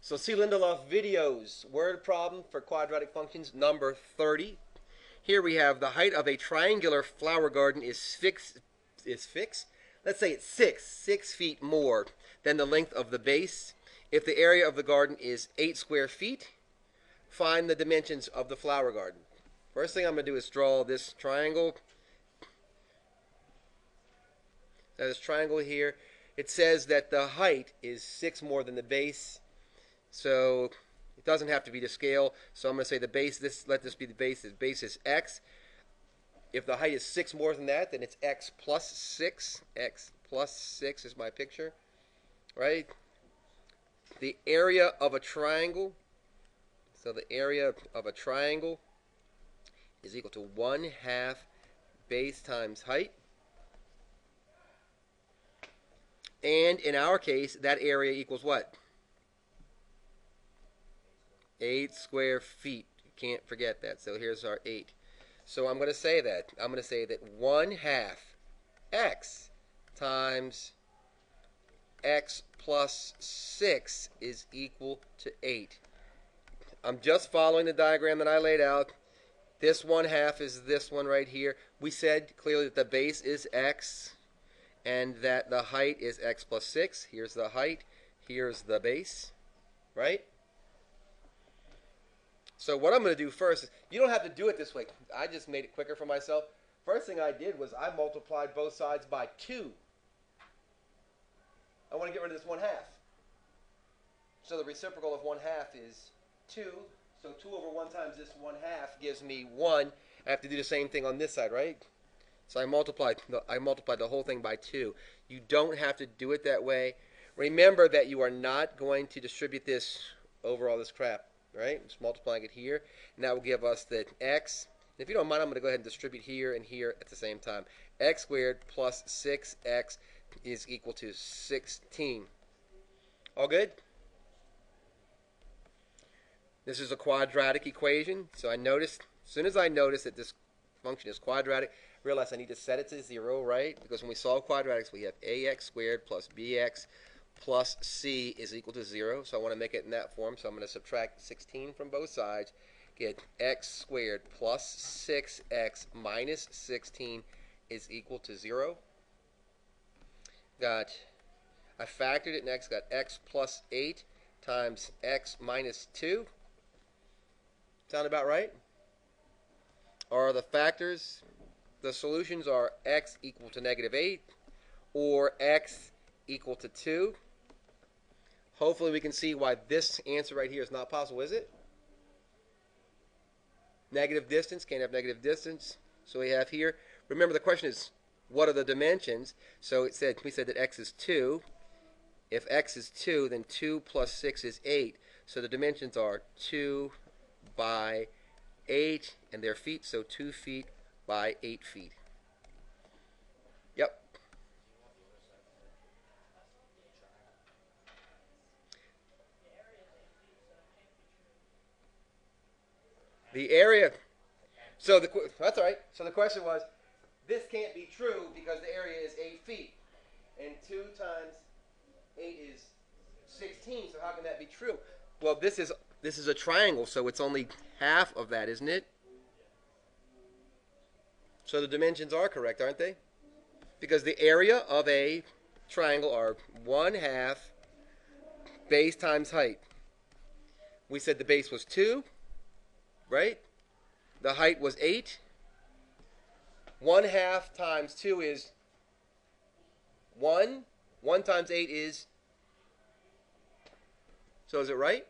So see Lindelof videos, word problem for quadratic functions number 30. Here we have the height of a triangular flower garden is fixed. Let's say it's 6 feet more than the length of the base. If the area of the garden is 8 square feet, find the dimensions of the flower garden. First thing I'm going to do is draw this triangle. Now this triangle here, it says that the height is 6 more than the base. So it doesn't have to be to scale. So I'm going to say the base, let this be the base. The base is x. If the height is 6 more than that, then it's x plus 6. X plus 6 is my picture, right? The area of a triangle, so the area of a triangle is equal to 1/2 base times height. And in our case, that area equals what? 8 square feet. You can't forget that. So here's our 8. So I'm going to say that. I'm going to say that 1/2 x times x plus 6 is equal to 8. I'm just following the diagram that I laid out. This 1/2 is this one right here. We said clearly that the base is x and that the height is x plus 6. Here's the height. Here's the base. Right? So what I'm going to do first is, you don't have to do it this way. I just made it quicker for myself. First thing I did was I multiplied both sides by 2. I want to get rid of this 1/2. So the reciprocal of 1/2 is 2. So 2 over 1 times this 1/2 gives me 1. I have to do the same thing on this side, right? So I multiplied the whole thing by 2. You don't have to do it that way. Remember that you are not going to distribute this over all this crap. Right? Just multiplying it here. And that will give us that x. And if you don't mind, I'm going to go ahead and distribute here and here at the same time. X squared plus 6x is equal to 16. All good? This is a quadratic equation. So as soon as I notice that this function is quadratic, realize I need to set it to 0, right? Because when we solve quadratics, we have ax squared plus bx plus c is equal to 0. So I want to make it in that form. So I'm going to subtract 16 from both sides. Get x squared plus 6x minus 16 is equal to 0. I factored it next. Got x plus 8 times x minus 2. Sound about right? Are the factors, the solutions are x equal to -8 or x equal to 2. Hopefully we can see why this answer right here is not possible, is it? Negative distance, can't have negative distance. So we have here, remember the question is, what are the dimensions? So we said that x is 2. If x is 2, then 2 plus 6 is 8. So the dimensions are 2 by 8, and they're feet, so 2 feet by 8 feet. Yep. The area, that's all right. So the question was, this can't be true because the area is 8 feet. And 2 times 8 is 16, so how can that be true? Well, this is a triangle, so it's only half of that, isn't it? So the dimensions are correct, aren't they? Because the area of a triangle are 1/2 base times height. We said the base was 2. Right? The height was 8. 1/2 times 2 is 1. 1 times 8 is... So is it right?